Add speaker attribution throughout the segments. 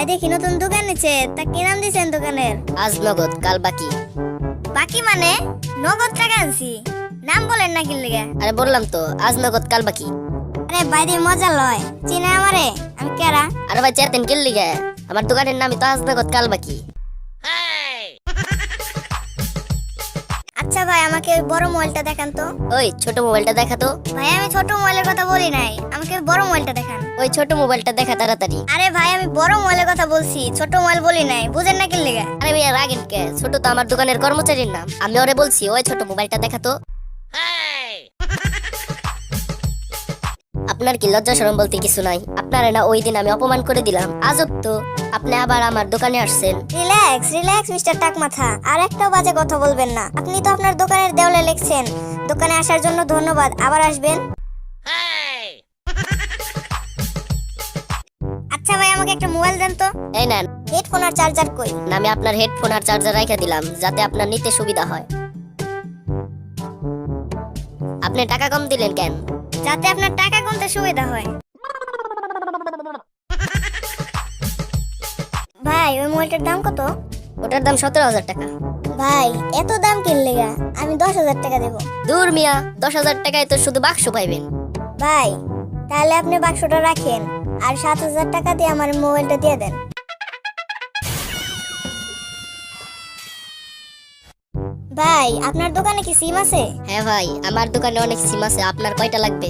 Speaker 1: দেখি নতুন দোকান নিচে, তা কি নাম দিছেন দোকানের?
Speaker 2: আজ নগদ কাল বাকি।
Speaker 1: বাকি মানে নগদ টাকা আনছি, নাম বলেন না কি লেগে?
Speaker 2: আরে বললাম তো আজ নগদ কাল বাকি।
Speaker 1: আরে বাইরে মজা লয়, চিনে আমারে? আমি কেরা?
Speaker 2: আরে ভাই চেতেন কি লিগে? আমার দোকানের নামই তো আজ নগদ কাল বাকি।
Speaker 1: আচ্ছা ভাই, আমাকে ওই বড় মোবাইলটা দেখান তো।
Speaker 2: ওই ছোট মোবাইলটা দেখা তো।
Speaker 1: ভাই আমি ছোট মোবাইলের কথা বলি নাই, আমাকে ওই বড় মোবাইলটা দেখান।
Speaker 2: ওই ছোট মোবাইলটা দেখা তাড়াতাড়ি।
Speaker 1: আরে ভাই আমি বড় মোবাইলের কথা বলছি, ছোট মোবাইল বলি নাই, বুঝেন না কি লেগে?
Speaker 2: আরে ভাইয়া রাগেন কে? ছোট তো আমার দোকানের কর্মচারীর নাম, আমি ওরে বলছি ওই ছোট মোবাইলটা দেখা তো। আপনার কি লজ্জা শরম বলতে কিছু নাই? আপনারে না ওই দিন আমি অপমান করে দিলাম, আজব তো আপনি আবার আমার দোকানে আসছেন।
Speaker 1: রিল্যাক্স রিল্যাক্স মিস্টার টাকমাথা, আর একটাও বাজে কথা বলবেন না। আপনি তো আপনার দোকানের দেওয়ালে লিখছেন, দোকানে আসার জন্য ধন্যবাদ, আবার আসবেন। আচ্ছা ভাই আমাকে একটা মোবাইল দেন তো।
Speaker 2: এই নেন।
Speaker 1: হেডফোন আর চার্জার কই?
Speaker 2: না, আমি আপনার হেডফোন আর চার্জার রাইখা দিলাম যাতে আপনার নিতে সুবিধা হয়। আপনি টাকা কম দিলেন কেন?
Speaker 1: যাতে আপনার টাকা গুনতে সুবিধা হয়। ভাই ওই মোবাইলটার দাম কত?
Speaker 2: ওটার দাম 17,000 টাকা।
Speaker 1: ভাই এত দাম কিনলে গা, আমি 10,000 টাকা দেবো।
Speaker 2: দূর মিয়া, 10,000 টাকায় তো শুধু বাক্স পাইবেন।
Speaker 1: ভাই তাহলে আপনি বাক্সটা রাখেন, আর 7,000 টাকা দিয়ে আমার মোবাইলটা দিয়ে দেন। ভাই আপনার দোকানে কি সিম আছে?
Speaker 2: হ্যাঁ ভাই, আমার দোকানে অনেক সিম আছে, আপনার কয়টা লাগবে?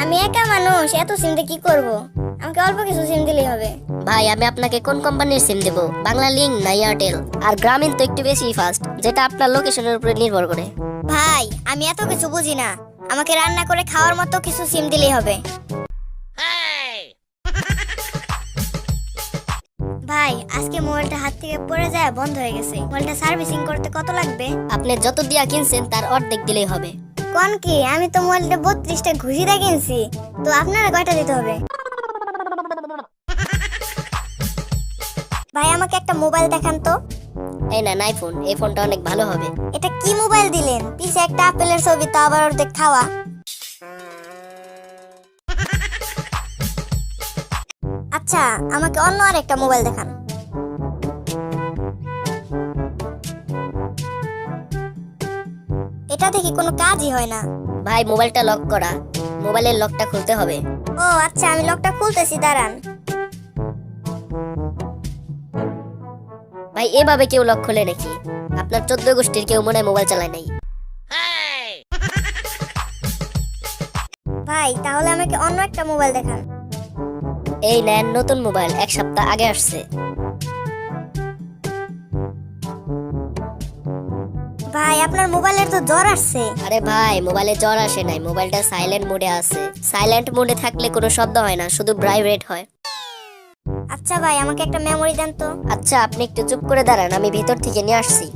Speaker 1: আমি একা মানুষ, এত সিম দিয়ে কি করব? আমাকে অল্প কিছু সিম দিলেই হবে।
Speaker 2: ভাই আমি আপনাকে কোন কোম্পানির সিম দেব? বাংলা লিংক না এয়ারটেল? আর গ্রামীণ তো একটু বেশি ফাস্ট, যেটা আপনার লোকেশনের উপরে নির্ভর করে।
Speaker 1: ভাই আমি এত কিছু বুঝি না, আমাকে রান্না করে খাওয়ার মতো কিছু সিম দিলেই হবে। ভাই আজকে মোবাইলটা হাত থেকে পড়ে যায় বন্ধ হয়ে গেছে, মোবাইলটা সার্ভিসিং করতে কত লাগবে?
Speaker 2: আপনি যত দিয়া কিনছেন তার অর্ধেক দিলেই হবে।
Speaker 1: কোন কি, আমি তো মোবাইলটা 32টা ঘুষি দিয়ে কিনছি, তো আপনারা কয়টা দিতে হবে? ভাই আমাকে একটা মোবাইল দেখান তো।
Speaker 2: এই না আইফোন, এই ফোনটা অনেক ভালো হবে।
Speaker 1: এটা কি মোবাইল দিলেন? পিছে একটা আপেলের ছবি, তা আবার অর্ধেক খাওয়া। আচ্ছা আমাকে অন্য আর একটা মোবাইল দেখান। এটা দেখি কোনো কাজই হয় না।
Speaker 2: ভাই মোবাইলটা লক করা, মোবাইলের লকটা খুলতে হবে।
Speaker 1: ও আচ্ছা, আমি লকটা খুলতেছি, দাঁড়ান।
Speaker 2: ভাই এভাবে কেউ লক খোলে নাকি? আপনার 14 গোষ্ঠীর কেউ মনে হয় মোবাইল চালায় নাই।
Speaker 1: ভাই তাহলে আমাকে অন্য একটা মোবাইল দেখান।
Speaker 2: এই নেন নতুন মোবাইল, 1 সপ্তাহ আগে আসছে।
Speaker 1: ভাই আপনার মোবাইলের তো জ্বর আসছে।
Speaker 2: আরে ভাই মোবাইলে জ্বর আসে নাই, মোবাইলটা সাইলেন্ট মোডে আছে। সাইলেন্ট মোডে থাকলে কোনো শব্দ হয় না, শুধু ভাইব্রেট হয়।
Speaker 1: আচ্ছা ভাই আমাকে একটা মেমোরি দেন তো।
Speaker 2: আচ্ছা আপনি একটু চুপ করে দাঁড়ান, আমি ভিতর থেকে নিয়ে আসছি।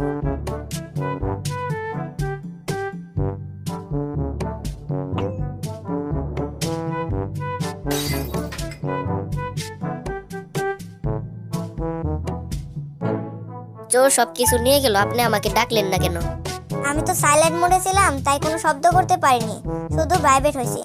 Speaker 2: চোর সবকিছু নিয়ে গেল, আপনি আমাকে ডাকলেন না কেন?
Speaker 1: আমি তো সাইলেন্ট মোডে ছিলাম, তাই কোনো শব্দ করতে পারিনি, শুধু ভাইব্রেট হয়েছে।